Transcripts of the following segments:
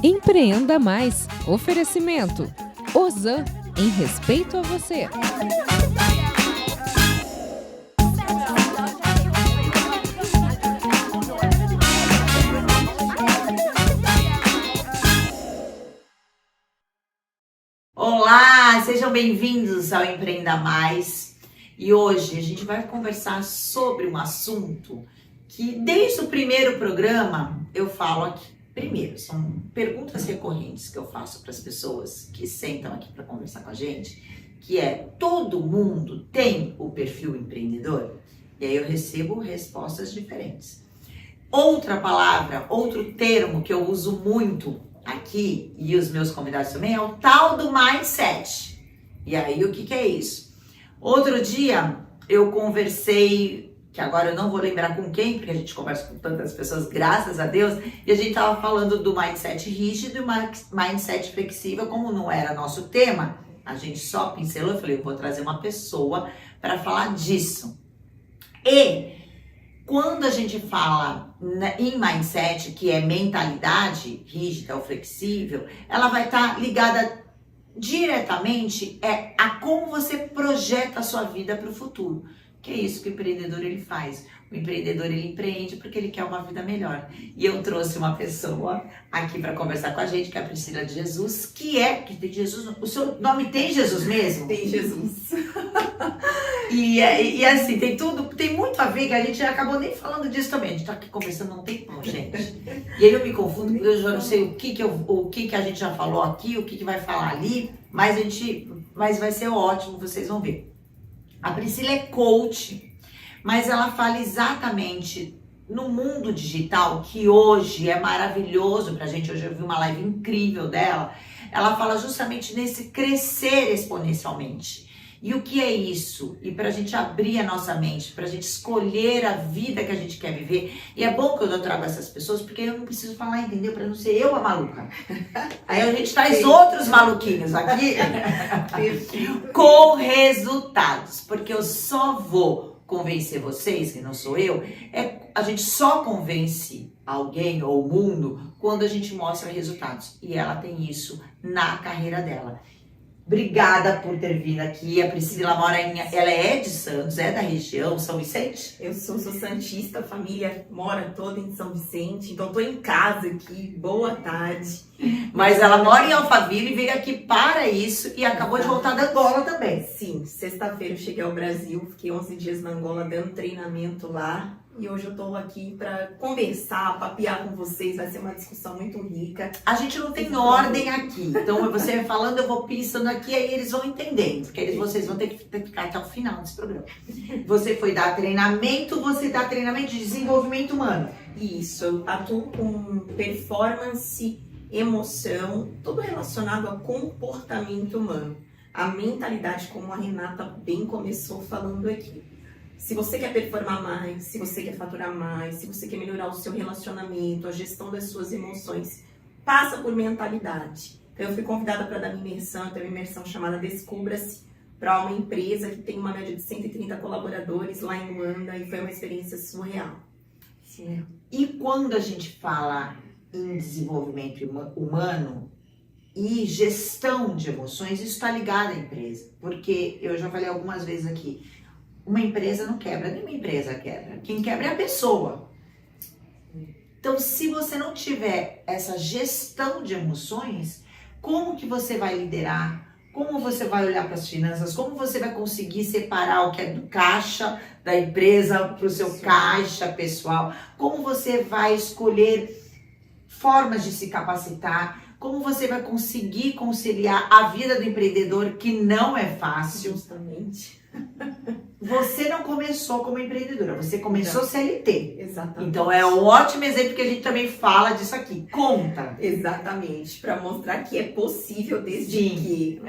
Empreenda Mais. Oferecimento. Ozan, em respeito a você. Olá, sejam bem-vindos ao Empreenda Mais. E hoje a gente vai conversar sobre um assunto que desde o primeiro programa eu falo aqui. Primeiro, são perguntas recorrentes que eu faço para as pessoas que sentam aqui para conversar com a gente, que é: todo mundo tem o perfil empreendedor? E aí eu recebo respostas diferentes. Outra palavra, outro termo que eu uso muito aqui, e os meus convidados também, é o tal do mindset. E aí, o que é isso? Outro dia, eu conversei, que agora eu não vou lembrar com quem, porque a gente conversa com tantas pessoas, graças a Deus, e a gente tava falando do mindset rígido e mindset flexível. Como não era nosso tema, a gente só pincelou. Eu falei, eu vou trazer uma pessoa para falar disso. E quando a gente fala em mindset, que é mentalidade rígida ou flexível, ela vai estar ligada diretamente a como você projeta a sua vida para o futuro. Que é isso que o empreendedor ele faz. O empreendedor ele empreende porque ele quer uma vida melhor. E eu trouxe uma pessoa aqui para conversar com a gente, que é a Priscila de Jesus, que tem Jesus. O seu nome tem Jesus mesmo? Tem Jesus. E assim, tem muito a ver, que a gente acabou nem falando disso também. A gente tá aqui conversando há um tempão, gente. E aí eu me confundo, eu já não sei o que a gente já falou aqui, o que vai falar ali, mas vai ser ótimo, vocês vão ver. A Priscila é coach, mas ela fala exatamente no mundo digital, que hoje é maravilhoso pra gente. Hoje eu vi uma live incrível dela. Ela fala justamente nesse crescer exponencialmente. E o que é isso? E pra gente abrir a nossa mente, pra gente escolher a vida que a gente quer viver. E é bom que eu trago essas pessoas, porque eu não preciso falar, entendeu? Pra não ser eu a maluca. Aí a gente traz outros maluquinhos aqui com resultados. Porque eu só vou convencer vocês, que não sou eu, a gente só convence alguém ou o mundo quando a gente mostra resultados. E ela tem isso na carreira dela. Obrigada por ter vindo aqui. A Priscila ela é de Santos, é da região, São Vicente? Eu sou santista, a família mora toda em São Vicente, então tô em casa aqui. Boa tarde. Mas ela mora em Alphaville e veio aqui para isso e acabou de voltar da Angola também. Sim, sexta-feira eu cheguei ao Brasil, fiquei 11 dias na Angola dando treinamento lá. E hoje eu tô aqui para conversar, papear com vocês, vai ser uma discussão muito rica. A gente não tem ordem aqui, então você vai falando, eu vou pensando aqui, aí eles vão entendendo, porque vocês vão ter que ficar até o final desse programa. Você dá treinamento de desenvolvimento humano. Isso, eu atuo com performance, emoção, tudo relacionado a comportamento humano. A mentalidade, como a Renata bem começou falando aqui. Se você quer performar mais, se você quer faturar mais, se você quer melhorar o seu relacionamento, a gestão das suas emoções, passa por mentalidade. Então eu fui convidada para dar minha imersão, tem uma imersão chamada Descubra-se, para uma empresa que tem uma média de 130 colaboradores lá em Luanda, e foi uma experiência surreal. Sim. E quando a gente fala em desenvolvimento humano e gestão de emoções, isso está ligado à empresa. Porque eu já falei algumas vezes aqui, uma empresa não quebra, nenhuma empresa quebra. Quem quebra é a pessoa. Então, se você não tiver essa gestão de emoções, como que você vai liderar? Como você vai olhar para as finanças? Como você vai conseguir separar o que é do caixa da empresa para o seu caixa pessoal? Como você vai escolher formas de se capacitar? Como você vai conseguir conciliar a vida do empreendedor, que não é fácil? Justamente. Você não começou como empreendedora, você começou CLT. Exatamente. Então é um ótimo exemplo que a gente também fala disso aqui. Conta. Exatamente, para mostrar que é possível desde que...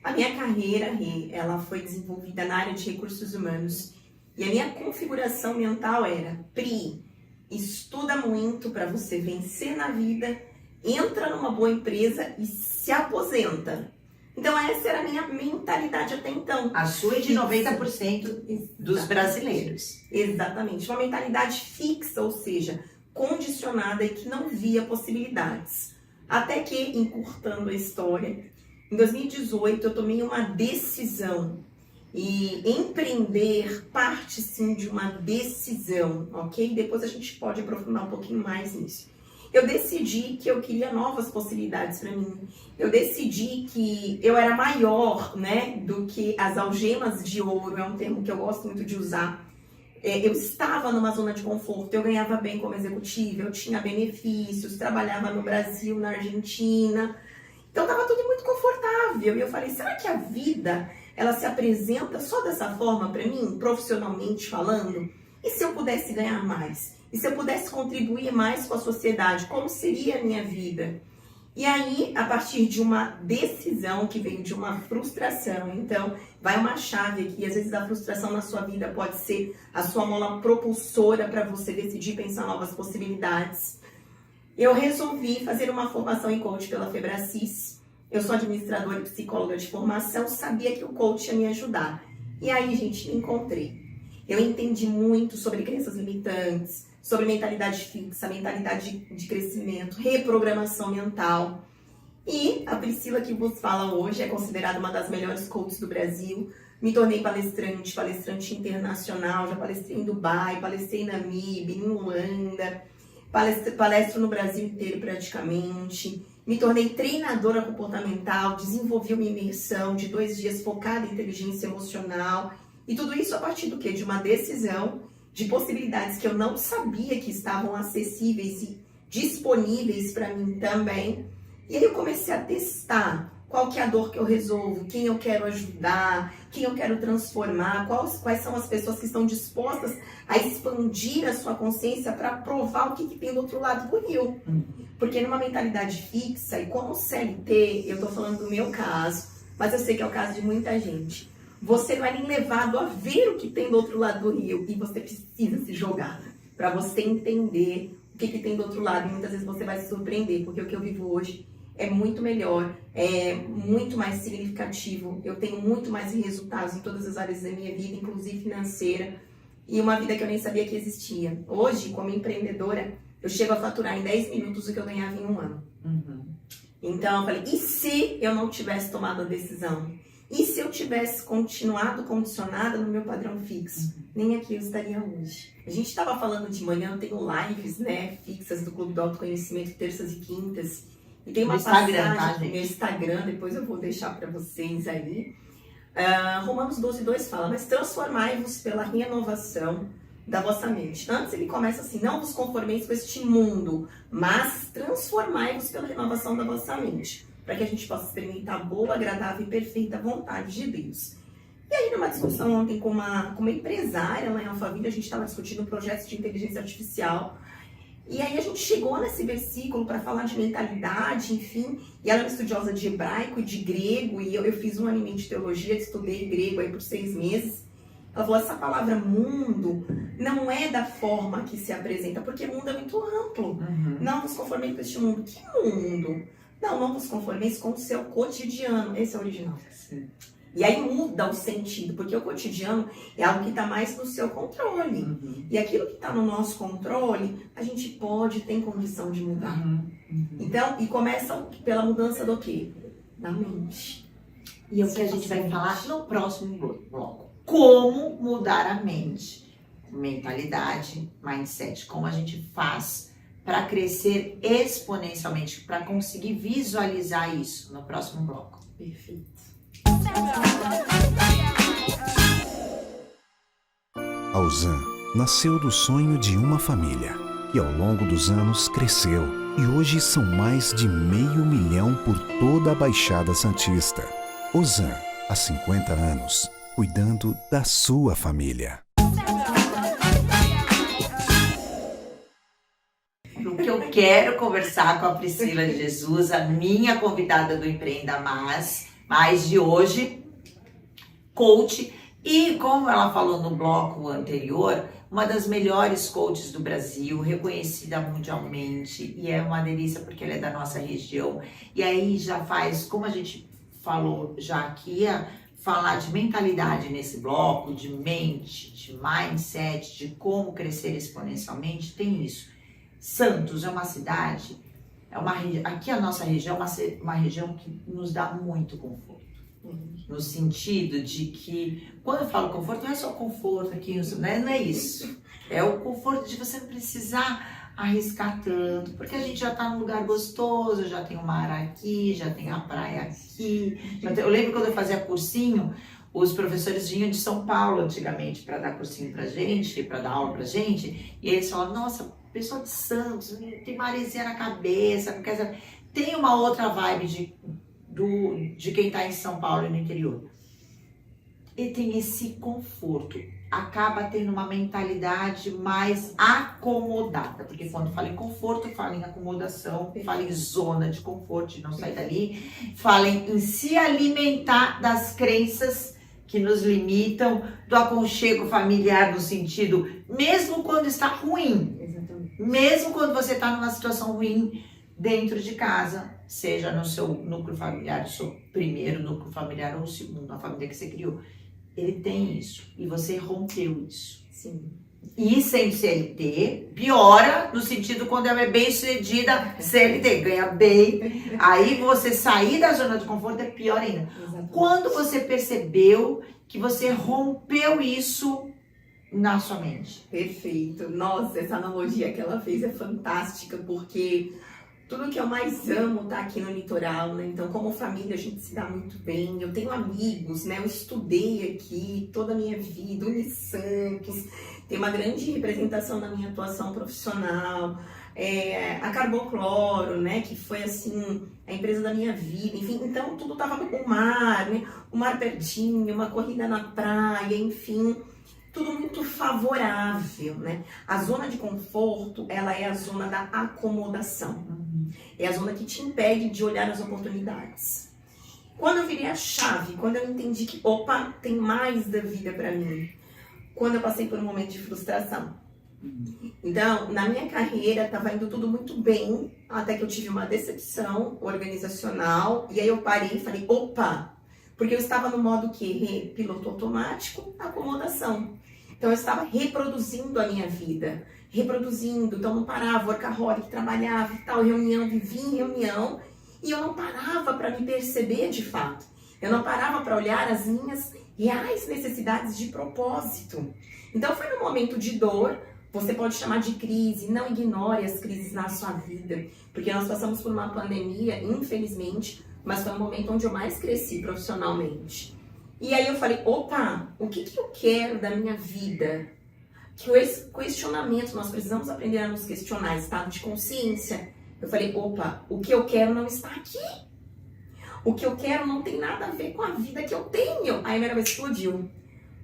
A minha carreira, ela foi desenvolvida na área de recursos humanos. E a minha configuração mental era: Pri, estuda muito para você vencer na vida, entra numa boa empresa e se aposenta. Então essa era a minha mentalidade até então. A sua é de 90% dos brasileiros. Exatamente. Uma mentalidade fixa, ou seja, condicionada e que não via possibilidades. Até que, encurtando a história, em 2018 eu tomei uma decisão. E empreender parte sim de uma decisão, ok? Depois a gente pode aprofundar um pouquinho mais nisso. Eu decidi que eu queria novas possibilidades para mim. Eu decidi que eu era maior, né, do que as algemas de ouro, é um termo que eu gosto muito de usar. Eu estava numa zona de conforto, eu ganhava bem como executiva, eu tinha benefícios, trabalhava no Brasil, na Argentina. Então estava tudo muito confortável. E eu falei, será que a vida, ela se apresenta só dessa forma para mim, profissionalmente falando? E se eu pudesse ganhar mais? E se eu pudesse contribuir mais com a sociedade? Como seria a minha vida? E aí, a partir de uma decisão que veio de uma frustração, então vai uma chave aqui, às vezes a frustração na sua vida pode ser a sua mola propulsora para você decidir pensar novas possibilidades. Eu resolvi fazer uma formação em coach pela Febracis. Eu sou administradora e psicóloga de formação, sabia que o coach ia me ajudar. E aí, gente, me encontrei. Eu entendi muito sobre crenças limitantes, sobre mentalidade fixa, mentalidade de crescimento, reprogramação mental. E a Priscila que vos fala hoje é considerada uma das melhores coaches do Brasil. Me tornei palestrante internacional, já palestrei em Dubai, palestrei em Namíbia, em Luanda, palestro no Brasil inteiro praticamente. Me tornei treinadora comportamental, desenvolvi uma imersão de 2 dias focada em inteligência emocional. E tudo isso a partir do quê? De uma decisão, de possibilidades que eu não sabia que estavam acessíveis e disponíveis para mim também. E aí eu comecei a testar qual que é a dor que eu resolvo, quem eu quero ajudar, quem eu quero transformar, quais são as pessoas que estão dispostas a expandir a sua consciência para provar o que tem do outro lado do rio. Porque numa mentalidade fixa, e como CLT, eu estou falando do meu caso, mas eu sei que é o caso de muita gente, você não é nem levado a ver o que tem do outro lado do rio e você precisa se jogar para você entender o que tem do outro lado. E muitas vezes você vai se surpreender, porque o que eu vivo hoje é muito melhor, é muito mais significativo. Eu tenho muito mais resultados em todas as áreas da minha vida, inclusive financeira, e uma vida que eu nem sabia que existia. Hoje, como empreendedora, eu chego a faturar em 10 minutos o que eu ganhava em 1 ano. Então eu falei, e se eu não tivesse tomado a decisão? E se eu tivesse continuado condicionada no meu padrão fixo? Nem aqui eu estaria hoje. A gente estava falando de manhã, eu tenho lives, né, fixas do Clube do Autoconhecimento, terças e quintas. E tem uma passagem no meu Instagram, depois eu vou deixar para vocês aí. Romanos 12:2 fala, mas transformai-vos pela renovação da vossa mente. Antes ele começa assim, não vos conformeis com este mundo, mas transformai-vos pela renovação da vossa mente, para que a gente possa experimentar a boa, agradável e perfeita vontade de Deus. E aí, numa discussão ontem com uma empresária lá em Alphaville, a gente estava discutindo um projeto de inteligência artificial. E aí a gente chegou nesse versículo para falar de mentalidade, enfim. E ela é uma estudiosa de hebraico e de grego, e eu fiz 1 ano e meio de teologia, estudei grego aí por 6 meses. Ela falou, essa palavra mundo não é da forma que se apresenta, porque mundo é muito amplo. Não vos conformeis com este mundo. Que mundo? Não vos conformeis com o seu cotidiano. Esse é o original. Sim. E aí muda o sentido, porque o cotidiano é algo que está mais no seu controle. E aquilo que está no nosso controle, a gente pode, tem condição de mudar. Então, e começa pela mudança do quê? Da mente. E é o que a gente vai falar no próximo bloco. Como mudar a mente. Mentalidade, mindset. Como a gente faz para crescer exponencialmente, para conseguir visualizar isso no próximo bloco. Perfeito. Auzan nasceu do sonho de uma família e ao longo dos anos cresceu e hoje são mais de 500 mil por toda a Baixada Santista. Auzan, há 50 anos, cuidando da sua família. O que eu quero conversar com a Priscila de Jesus, a minha convidada do Empreenda Mais de hoje, coach, e como ela falou no bloco anterior, uma das melhores coaches do Brasil, reconhecida mundialmente, e é uma delícia porque ela é da nossa região. E aí já faz, como a gente falou já aqui, falar de mentalidade nesse bloco, de mente, de mindset, de como crescer exponencialmente, tem isso. Santos é uma cidade Aqui a nossa região é uma região que nos dá muito conforto. No sentido de que, quando eu falo conforto, não é só conforto aqui, não é isso. É o conforto de você não precisar arriscar tanto, porque a gente já tá num lugar gostoso, já tem o mar aqui, já tem a praia aqui. Eu lembro quando eu fazia cursinho, os professores vinham de São Paulo antigamente para dar cursinho pra gente, para dar aula pra gente, e eles falavam, nossa, pessoal de Santos, tem maresia na cabeça, não quer saber. Tem uma outra vibe de quem tá em São Paulo e no interior. E tem esse conforto. Acaba tendo uma mentalidade mais acomodada. Porque quando fala em conforto, fala em acomodação, fala em zona de conforto, de não sair dali, fala em se alimentar das crenças que nos limitam, do aconchego familiar no sentido, mesmo quando está ruim. Exatamente. Mesmo quando você está numa situação ruim dentro de casa, seja no seu núcleo familiar, o seu primeiro núcleo familiar ou o segundo, a família que você criou. Ele tem isso. E você rompeu isso. Sim. E sem CLT, piora no sentido quando ela é bem sucedida, CLT, ganha bem. Aí você sair da zona de conforto é pior ainda. Exatamente. Quando você percebeu que você rompeu isso na sua mente? Perfeito. Nossa, essa analogia que ela fez é fantástica, porque tudo que eu mais amo tá aqui no litoral, né? Então, como família, a gente se dá muito bem. Eu tenho amigos, né? Eu estudei aqui toda a minha vida, Unisantos. Tem uma grande representação na minha atuação profissional. A Carbocloro, né? Que foi, assim, a empresa da minha vida. Enfim, então, tudo tava com o mar, né? O mar pertinho, uma corrida na praia, enfim. Tudo muito favorável, né? A zona de conforto, ela é a zona da acomodação. É a zona que te impede de olhar as oportunidades. Quando eu virei a chave, quando eu entendi que, opa, tem mais da vida pra mim. Quando eu passei por um momento de frustração. Então, na minha carreira, estava indo tudo muito bem, até que eu tive uma decepção organizacional. E aí eu parei e falei, opa! Porque eu estava no modo que? Piloto automático, acomodação. Então, eu estava reproduzindo a minha vida. Reproduzindo, então não parava, workaholic, trabalhava e tal, reunião, vivia em reunião. E eu não parava para me perceber de fato. Eu não parava para olhar as minhas reais necessidades de propósito. Então, foi num momento de dor. Você pode chamar de crise, não ignore as crises na sua vida. Porque nós passamos por uma pandemia, infelizmente, mas foi um momento onde eu mais cresci profissionalmente. E aí eu falei, opa, o que eu quero da minha vida? Que esse questionamento, nós precisamos aprender a nos questionar, estado de consciência. Eu falei, opa, o que eu quero não está aqui. O que eu quero não tem nada a ver com a vida que eu tenho. Aí a minha cabeça explodiu.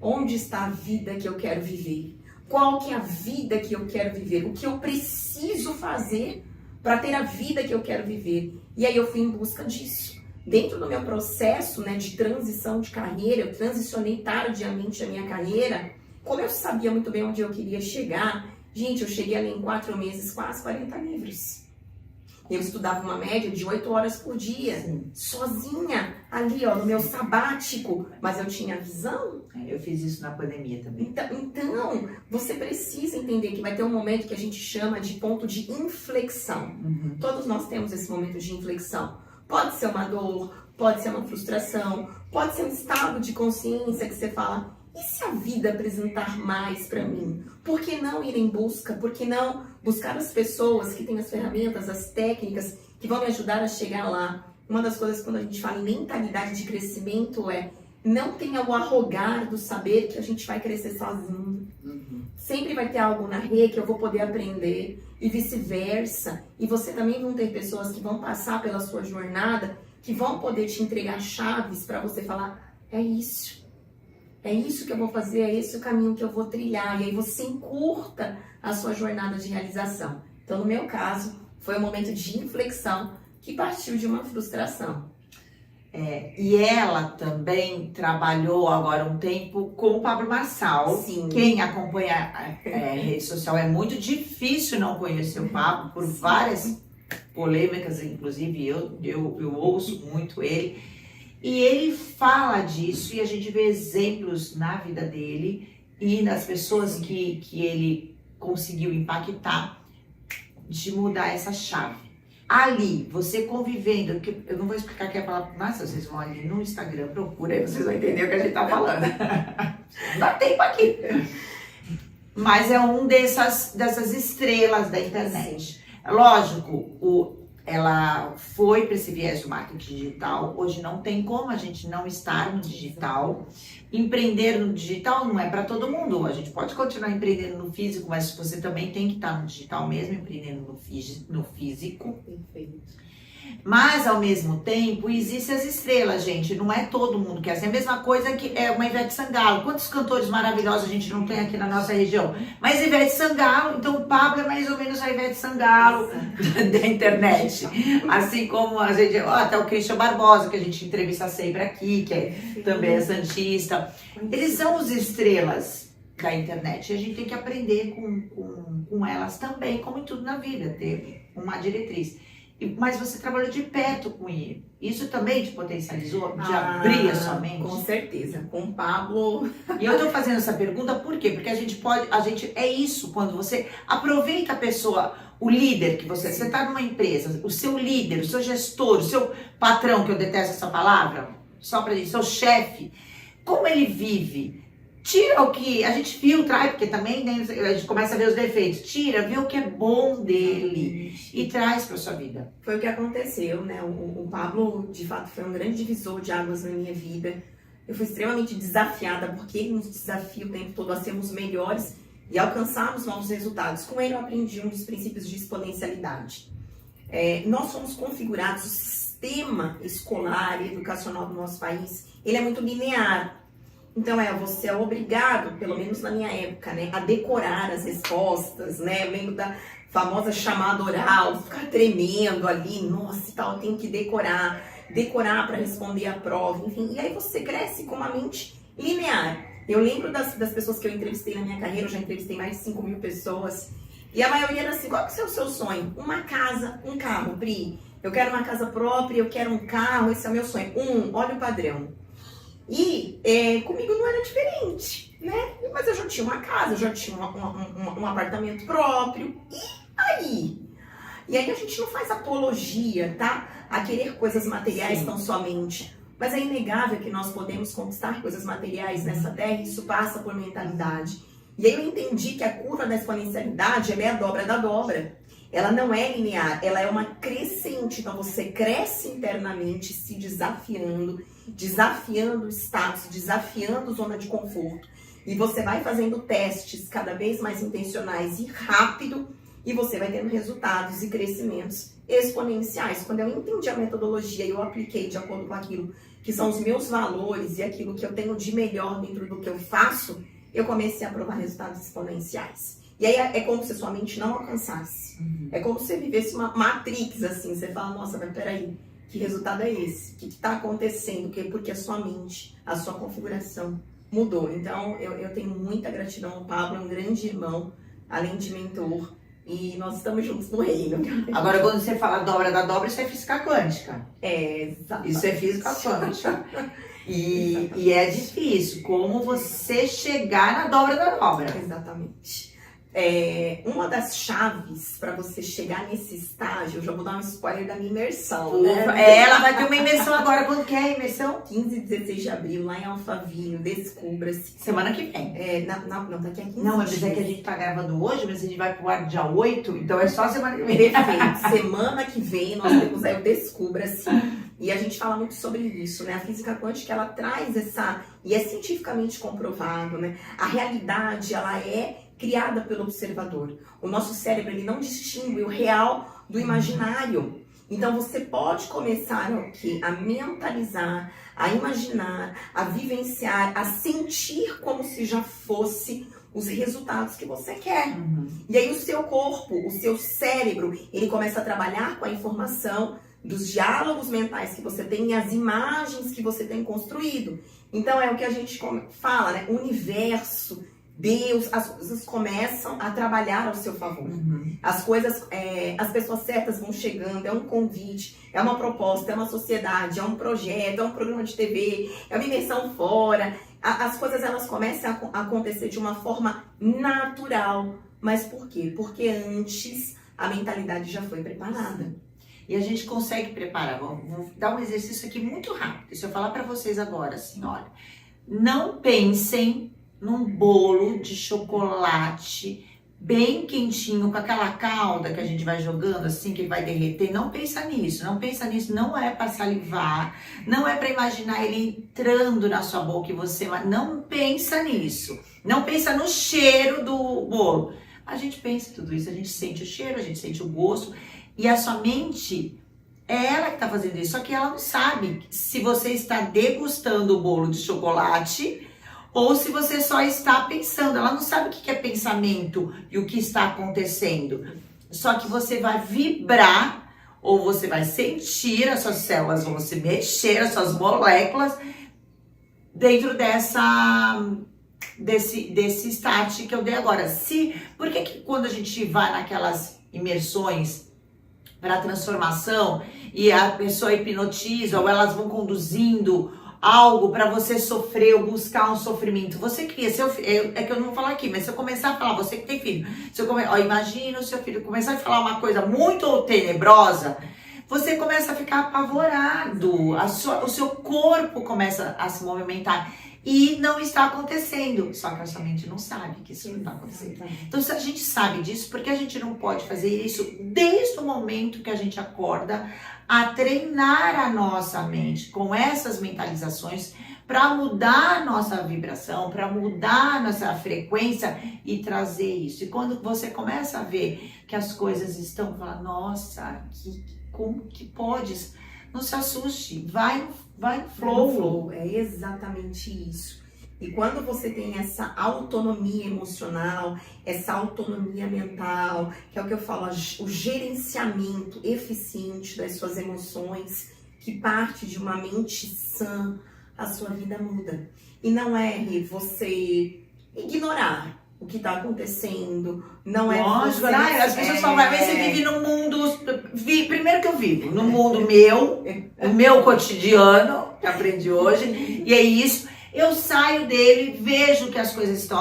Onde está a vida que eu quero viver? Qual que é a vida que eu quero viver? O que eu preciso fazer para ter a vida que eu quero viver? E aí eu fui em busca disso. Dentro do meu processo, né, de transição de carreira, eu transicionei tardiamente a minha carreira. Como eu sabia muito bem onde eu queria chegar, gente, eu cheguei ali em 4 meses, quase 40 livros. Eu estudava uma média de 8 horas por dia, sozinha, ali, ó, no meu sabático. Mas eu tinha visão. Eu fiz isso na pandemia também. Então, você precisa entender que vai ter um momento que a gente chama de ponto de inflexão. Todos nós temos esse momento de inflexão. Pode ser uma dor, pode ser uma frustração, pode ser um estado de consciência que você fala, e se a vida apresentar mais para mim? Por que não ir em busca? Por que não buscar as pessoas que têm as ferramentas, as técnicas que vão me ajudar a chegar lá? Uma das coisas quando a gente fala em mentalidade de crescimento é não tenha o arrogar do saber que a gente vai crescer sozinho. Sempre vai ter algo na rede que eu vou poder aprender e vice-versa. E você também vão ter pessoas que vão passar pela sua jornada, que vão poder te entregar chaves para você falar, é isso. É isso que eu vou fazer, é esse o caminho que eu vou trilhar. E aí você encurta a sua jornada de realização. Então, no meu caso, foi um momento de inflexão que partiu de uma frustração. E ela também trabalhou agora um tempo com o Pablo Marçal. Sim. Quem acompanha a rede social é muito difícil não conhecer o Pablo, por várias polêmicas, inclusive eu ouço muito ele. E ele fala disso e a gente vê exemplos na vida dele e nas pessoas que ele conseguiu impactar de mudar essa chave. Ali, você convivendo, que eu não vou explicar aqui a palavra, mas vocês vão ali no Instagram, procura aí, vocês vão entender o que a gente tá falando. Não dá tempo aqui. Mas é um dessas estrelas da internet. Lógico, ela foi para esse viés do marketing digital. Hoje não tem como a gente não estar no digital. Empreender no digital não é para todo mundo. A gente pode continuar empreendendo no físico, mas você também tem que estar no digital mesmo, empreendendo no físico. Perfeito. Mas, ao mesmo tempo, existem as estrelas, gente. Não é todo mundo que é assim. A mesma coisa que é uma Ivete Sangalo. Quantos cantores maravilhosos a gente não tem aqui na nossa região? Mas Ivete Sangalo, então o Pablo é mais ou menos a Ivete Sangalo da internet. Assim como a gente... até o Christian Barbosa, que a gente entrevista sempre aqui, que também é santista. Eles são os estrelas da internet. E a gente tem que aprender com elas também, como em tudo na vida, ter uma diretriz. Mas você trabalhou de perto com ele. Isso também te potencializou? De abrir a sua mente? Com certeza. Com o Pablo. E eu tô fazendo essa pergunta por quê? Porque é isso, quando você aproveita a pessoa, o líder que você tá numa empresa, o seu líder, o seu gestor, o seu patrão, que eu detesto essa palavra, só pra dizer, seu chefe, como ele vive. Tira o que a gente filtra, porque também né, a gente começa a ver os defeitos. Tira, vê o que é bom dele e traz para sua vida. Foi o que aconteceu, né? O Pablo, de fato, foi um grande divisor de águas na minha vida. Eu fui extremamente desafiada, porque ele nos desafia o tempo todo a sermos melhores e alcançarmos novos resultados. Com ele eu aprendi um dos princípios de exponencialidade. Nós somos configurados, o sistema escolar e educacional do nosso país, ele é muito linear. Então, você é obrigado, pelo menos na minha época, né, a decorar as respostas, né? Eu lembro da famosa chamada oral, ficar tremendo ali, nossa e tal, eu tenho que decorar para responder a prova, enfim. E aí você cresce com uma mente linear. Eu lembro das pessoas que eu entrevistei na minha carreira, eu já entrevistei mais de 5.000 pessoas, e a maioria era assim, qual que é o seu sonho? Uma casa, um carro, Pri. Eu quero uma casa própria, eu quero um carro, esse é o meu sonho. Olha o padrão. E comigo não era diferente, né? Mas eu já tinha uma casa, eu já tinha um apartamento próprio. E aí a gente não faz apologia, tá? A querer coisas materiais tão somente. Mas é inegável que nós podemos conquistar coisas materiais nessa terra e isso passa por mentalidade. E aí eu entendi que a curva da exponencialidade, ela é a dobra da dobra. Ela não é linear, ela é uma crescente. Então você cresce internamente se desafiando o status, desafiando zona de conforto. E você vai fazendo testes cada vez mais intencionais e rápido e você vai tendo resultados e crescimentos exponenciais. Quando eu entendi a metodologia e eu apliquei de acordo com aquilo que são os meus valores e aquilo que eu tenho de melhor dentro do que eu faço, eu comecei a provar resultados exponenciais. E aí é como se sua mente não alcançasse. É como se você vivesse uma matrix, assim. Você fala, nossa, mas peraí, que resultado é esse? O que está acontecendo? Porque a sua mente, a sua configuração mudou. Então, eu tenho muita gratidão ao Pablo, é um grande irmão, além de mentor. E nós estamos juntos no reino. Agora, quando você fala dobra da dobra, isso é física quântica. Exatamente. Isso é física quântica. E é difícil. Como você chegar na dobra da dobra. Exatamente. Uma das chaves para você chegar nesse estágio, eu já vou dar um spoiler da minha imersão, né? Ela vai ter uma imersão agora. Quando que é a imersão? 15 e 16 de abril, lá em Alphaville, Descubra-se. Semana que vem. Não, daqui a 15 Não, mas dias. é que a gente tá gravando hoje, mas a gente vai pro ar dia 8, então é só semana que vem. Perfeito. Semana que vem nós temos aí o Descubra-se. E a gente fala muito sobre isso, né? A física quântica, ela traz e é cientificamente comprovado, né? A realidade, ela é criada pelo observador. O nosso cérebro, ele não distingue o real do imaginário. Então, você pode começar a mentalizar, a imaginar, a vivenciar, a sentir como se já fosse os resultados que você quer. E aí, o seu corpo, o seu cérebro, ele começa a trabalhar com a informação dos diálogos mentais que você tem e as imagens que você tem construído. Então, é o que a gente fala, né? O universo, Deus, as coisas começam a trabalhar ao seu favor. As coisas, as pessoas certas vão chegando, é um convite, é uma proposta, é uma sociedade, é um projeto, é um programa de TV, é uma imersão fora. As coisas, elas começam a acontecer de uma forma natural. Mas por quê? Porque antes a mentalidade já foi preparada. E a gente consegue preparar. Vou dar um exercício aqui muito rápido. Se eu falar para vocês agora, assim, olha, não pensem num bolo de chocolate bem quentinho, com aquela calda que a gente vai jogando assim, que vai derreter. Não pensa nisso, não é para salivar, não é para imaginar ele entrando na sua boca e você... Não pensa nisso, não pensa no cheiro do bolo. A gente pensa em tudo isso, a gente sente o cheiro, a gente sente o gosto, e a sua mente, é ela que tá fazendo isso, só que ela não sabe se você está degustando o bolo de chocolate ou se você só está pensando. Ela não sabe o que é pensamento e o que está acontecendo. Só que você vai vibrar, ou você vai sentir, as suas células vão se mexer, as suas moléculas, dentro desse start que eu dei agora. Por que quando a gente vai naquelas imersões para transformação e a pessoa hipnotiza, ou elas vão conduzindo algo para você sofrer ou buscar um sofrimento, você cria é que eu não vou falar aqui, mas se eu começar a falar, você que tem filho, imagina o seu filho começar a falar uma coisa muito tenebrosa, você começa a ficar apavorado, o seu corpo começa a se movimentar e não está acontecendo, só que a sua mente não sabe que isso não está acontecendo. Então, se a gente sabe disso, por que a gente não pode fazer isso desde o momento que a gente acorda, a treinar a nossa mente com essas mentalizações para mudar a nossa vibração, para mudar a nossa frequência e trazer isso. E quando você começa a ver que as coisas estão falando, nossa, como que pode? Não se assuste, vai no flow. É exatamente isso. E quando você tem essa autonomia emocional, essa autonomia mental, que é o que eu falo, o gerenciamento eficiente das suas emoções, que parte de uma mente sã, a sua vida muda. E não é você ignorar o que está acontecendo, não é... Lógico, as pessoas falam, mas você vive num mundo... Primeiro que eu vivo no mundo o meu cotidiano, que aprendi hoje, e é isso. Eu saio dele, vejo que as coisas estão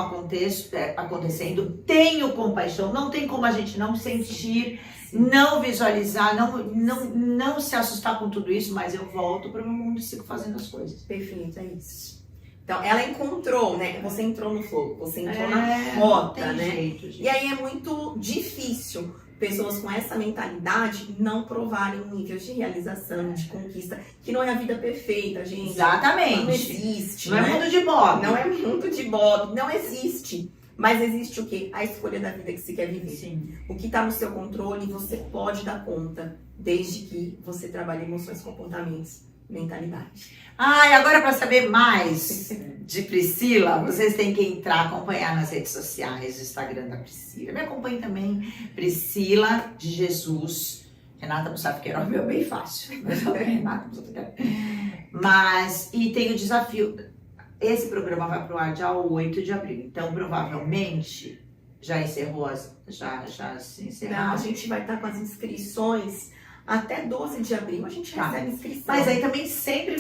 acontecendo, tenho compaixão, não tem como a gente não sentir, não visualizar, não se assustar com tudo isso, mas eu volto para o meu mundo e sigo fazendo as coisas. Perfeito, é isso. Então, ela encontrou, né? Você entrou no flow, você entrou na rota, né? Jeito, e aí é muito difícil pessoas com essa mentalidade não provarem um nível de realização, de conquista, que não é a vida perfeita, gente. Exatamente. Não existe. Não é mundo de Bob. Não é mundo de Bob, não existe. Mas existe o quê? A escolha da vida que você quer viver. Sim. O que está no seu controle, você pode dar conta, desde que você trabalhe emoções, comportamentos, mentalidade. E agora para saber mais de Priscila, vocês têm que entrar, acompanhar nas redes sociais, o Instagram da Priscila. Me acompanhe também, Priscila de Jesus. Renata Mussaf Queiroz, meu, bem fácil. E tem o desafio. Esse programa vai pro ar dia 8 de abril. Então, provavelmente, já encerrou já se encerrou. Não, a gente vai estar com as inscrições até 12 de abril, a gente recebe inscrição. Mas aí também sempre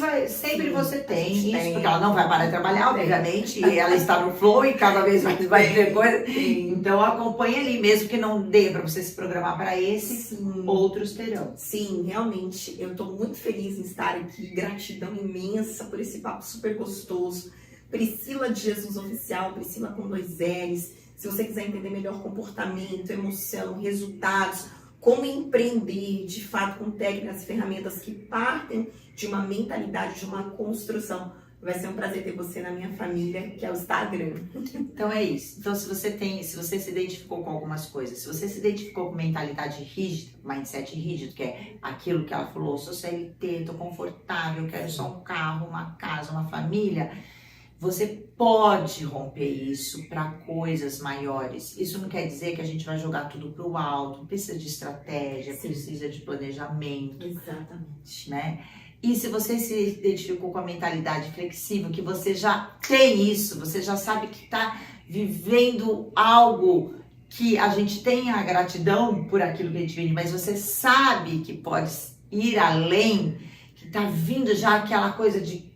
você tem isso, porque ela não vai parar de trabalhar, obviamente, e ela está no flow e cada vez mais vai ter coisa. Então acompanha ali, mesmo que não dê para você se programar para esse, outros terão. Sim, realmente, eu estou muito feliz em estar aqui, gratidão imensa por esse papo super gostoso. Priscila de Jesus Oficial, Priscila com 2 L's. Se você quiser entender melhor comportamento, emoção, resultados, como empreender, de fato, com técnicas e ferramentas que partem de uma mentalidade, de uma construção. Vai ser um prazer ter você na minha família, que é o Instagram. Então é isso. Então se você se identificou com algumas coisas, se você se identificou com mentalidade rígida, mindset rígido, que é aquilo que ela falou, sou CLT, tô confortável, quero só um carro, uma casa, uma família, você pode romper isso para coisas maiores. Isso não quer dizer que a gente vai jogar tudo para o alto. Precisa de estratégia, precisa de planejamento. Exatamente. Né? E se você se identificou com a mentalidade flexível, que você já tem isso, você já sabe que está vivendo algo que a gente tem a gratidão por aquilo que a gente vive, mas você sabe que pode ir além, que está vindo já aquela coisa de...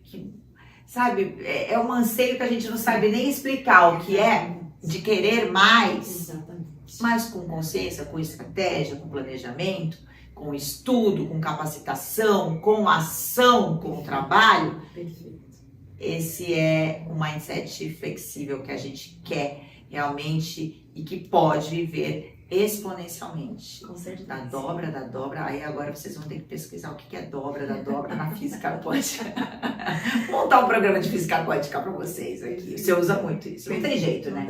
Sabe, é um anseio que a gente não sabe nem explicar o que é, de querer mais. Exatamente. Mas com consciência, com estratégia, com planejamento, com estudo, com capacitação, com ação, com trabalho, Perfeito. esse é um mindset flexível que a gente quer realmente e que pode viver exponencialmente. Com certeza. Da dobra, aí agora vocês vão ter que pesquisar o que é dobra da dobra na física quântica. Montar um programa de física quântica pra vocês aqui. Você usa muito isso, não tem jeito, né? Não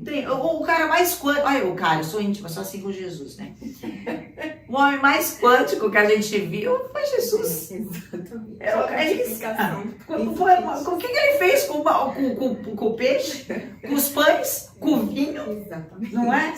tem como. O cara mais quântico, olha o cara, eu sou íntima, sou assim com Jesus, né? O homem mais quântico que a gente viu foi Jesus. Exatamente. O que ele fez com o peixe, com os pães, com o vinho, Exatamente. não é?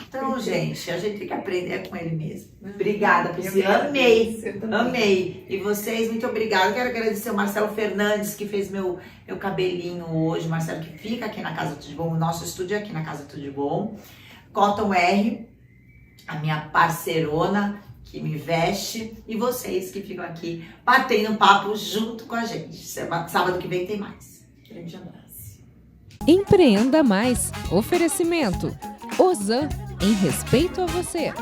Então, gente, a gente tem que aprender com ele mesmo. Obrigada, Priscila. Amei. E vocês, muito obrigada. Quero agradecer o Marcelo Fernandes, que fez meu cabelinho hoje. Marcelo, que fica aqui na Casa Tudo de Bom. O nosso estúdio é aqui na Casa Tudo de Bom. Cotton R, a minha parceirona, que me veste. E vocês que ficam aqui batendo papo junto com a gente. Sábado que vem tem mais. Grande abraço. Empreenda Mais. Oferecimento. Ozan, em respeito a você.